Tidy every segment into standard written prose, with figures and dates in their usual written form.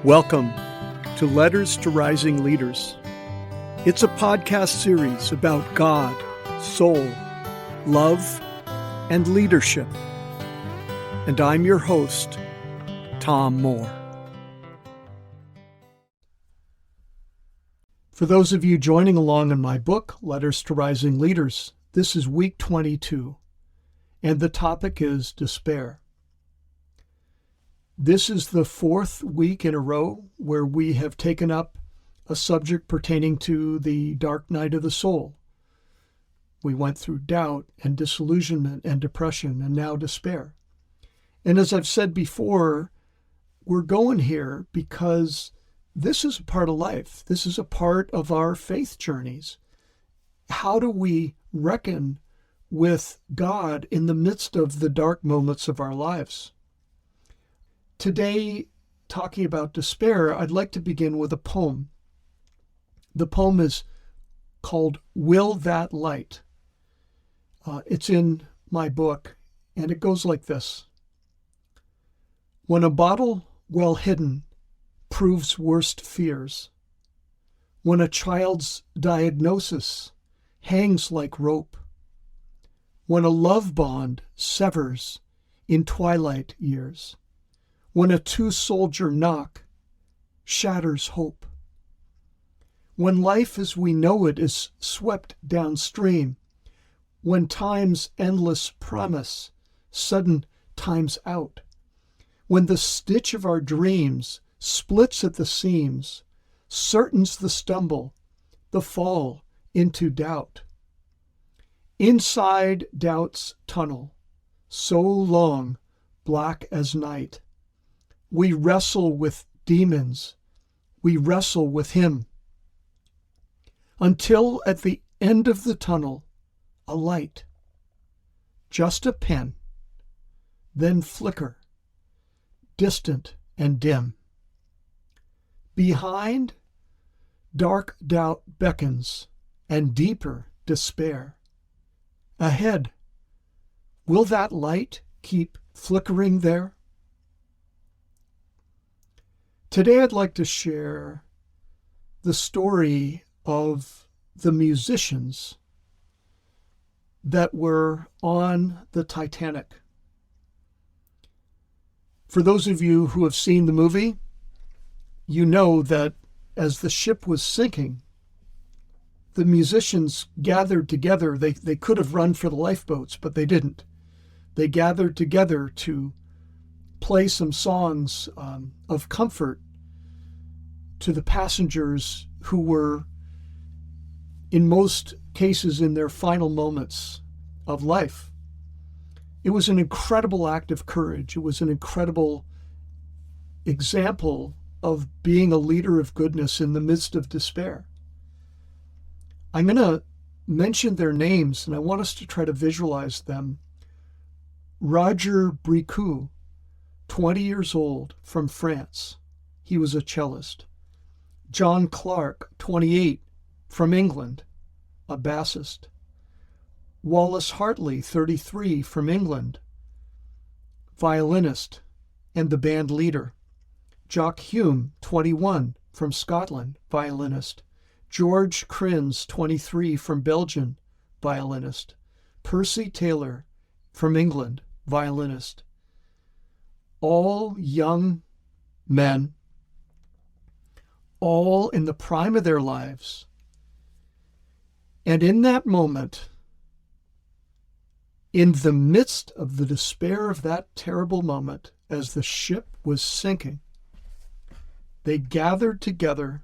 Welcome to Letters to Rising Leaders. It's a podcast series about God, soul, love, and leadership. And I'm your host, Tom Mohr. For those of you joining along in my book, Letters to Rising Leaders, this is week 22, and the topic is despair. This is the fourth week in a row where we have taken up a subject pertaining to the dark night of the soul. We went through doubt and disillusionment and depression and now despair. And as I've said before, we're going here because this is a part of life. This is a part of our faith journeys. How do we reckon with God in the midst of the dark moments of our lives? Today, talking about despair, I'd like to begin with a poem. The poem is called Will That Light? It's in my book, and it goes like this. When a bottle well hidden proves worst fears, when a child's diagnosis hangs like rope, when a love bond severs in twilight years, when a two-soldier knock shatters hope, when life as we know it is swept downstream, when time's endless promise sudden times out, when the stitch of our dreams splits at the seams, certain's the stumble, the fall into doubt. Inside doubt's tunnel, so long, black as night, we wrestle with demons, we wrestle with him, until at the end of the tunnel, a light, just a pen, then flicker, distant and dim. Behind, dark doubt beckons and deeper despair. Ahead, will that light keep flickering there? Today I'd like to share the story of the musicians that were on the Titanic. For those of you who have seen the movie, you know that as the ship was sinking, the musicians gathered together. They could have run for the lifeboats, but they didn't. They gathered together to play some songs of comfort to the passengers who were, in most cases, in their final moments of life. It was an incredible act of courage. It was an incredible example of being a leader of goodness in the midst of despair. I'm going to mention their names, and I want us to try to visualize them. Roger Bricout, 20 years old, from France. He was a cellist. John Clark, 28, from England, a bassist. Wallace Hartley, 33, from England, violinist and the band leader. Jock Hume, 21, from Scotland, violinist. George Crins, 23, from Belgium, violinist. Percy Taylor, from England, violinist. All young men, all in the prime of their lives. And in that moment, in the midst of the despair of that terrible moment, as the ship was sinking, they gathered together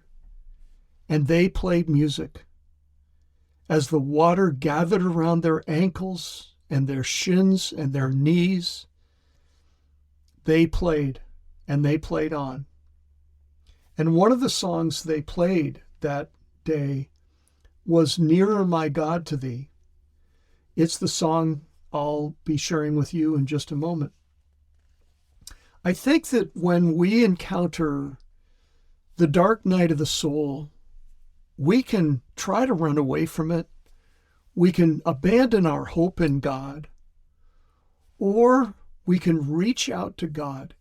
and they played music. As the water gathered around their ankles and their shins and their knees, they played and they played on. And one of the songs they played that day was Nearer My God to Thee. It's the song I'll be sharing with you in just a moment. I think that when we encounter the dark night of the soul, we can try to run away from it. We can abandon our hope in God, or we can reach out to God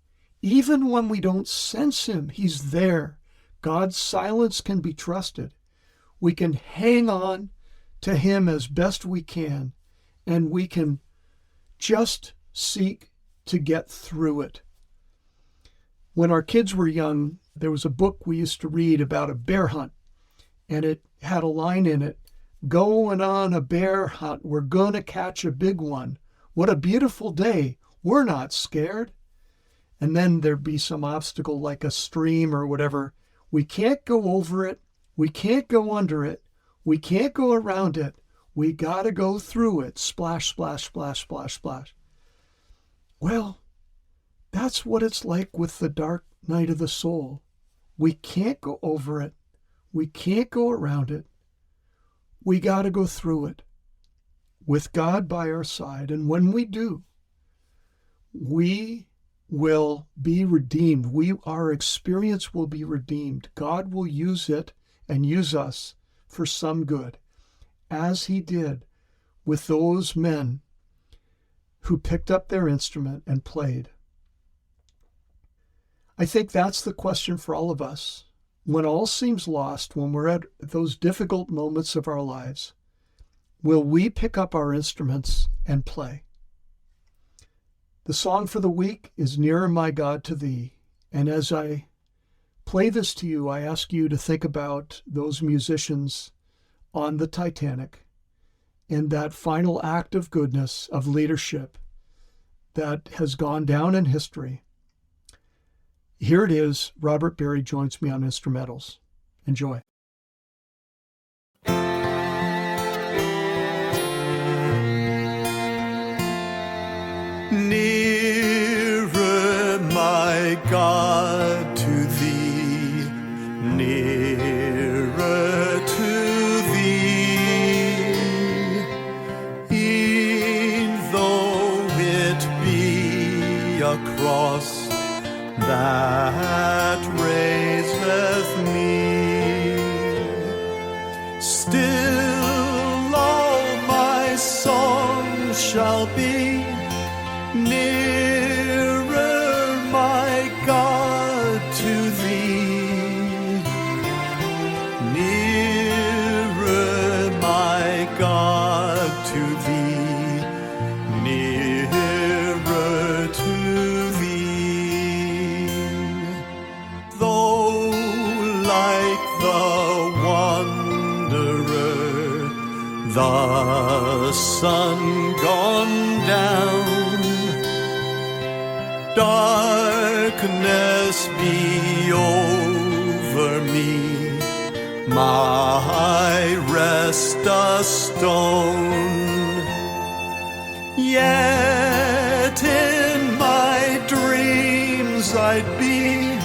Even when we don't sense him, he's there. God's silence can be trusted. We can hang on to him as best we can, and we can just seek to get through it. When our kids were young, there was a book we used to read about a bear hunt, and it had a line in it, "Going on a bear hunt, we're going to catch a big one. What a beautiful day. We're not scared." And then there'd be some obstacle like a stream or whatever. We can't go over it. We can't go under it. We can't go around it. We got to go through it. Splash, splash, splash, splash, splash. Well, that's what it's like with the dark night of the soul. We can't go over it. We can't go around it. We got to go through it with God by our side. And when we do, we will be redeemed. Our experience will be redeemed. God will use it and use us for some good, as he did with those men who picked up their instrument and played. I think that's the question for all of us. When all seems lost, when we're at those difficult moments of our lives, will we pick up our instruments and play? The song for the week is "Nearer, My God, to Thee." And as I play this to you, I ask you to think about those musicians on the Titanic and that final act of goodness, of leadership that has gone down in history. Here it is. Robert Berry joins me on instrumentals. Enjoy. Nearer, my God, to thee, nearer to thee, e'en though it be a cross that raiseth me, still all my song shall be nearer, my God, to thee, nearer, my God, to thee, nearer to thee. Though like the wanderer, the sun gone down, darkness be over me, my rest a stone, yet in my dreams I'd be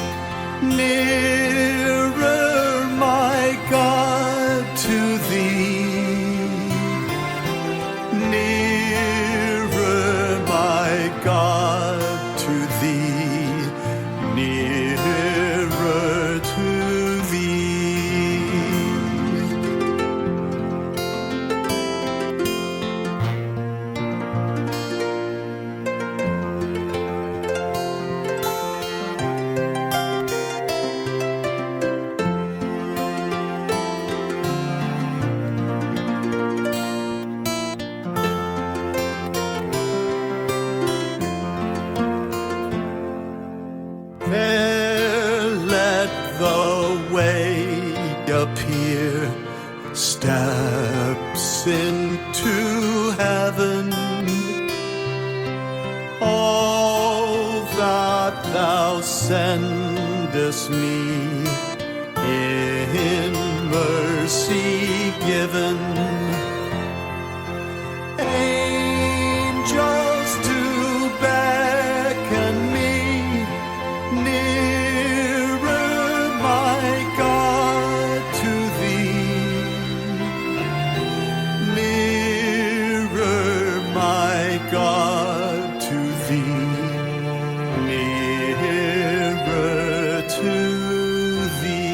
nearer, my God, to thee, nearer, my God, to thee, nearer to thee. There let the way appear, steps into heaven. All that thou sendest me in mercy given. Angels to beckon me nearer, my God, to thee, nearer, my God, to thee, nearer to thee.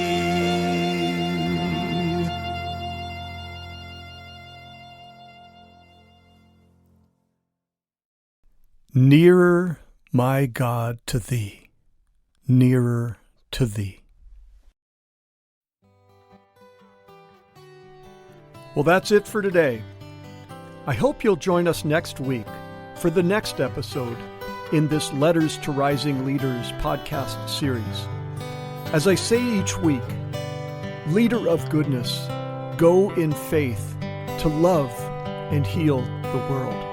Nearer, my God, to thee. nearer to thee. Well, that's it for today. I hope you'll join us next week for the next episode in this Letters to Rising Leaders podcast series. As I say each week, leader of goodness, go in faith to love and heal the world.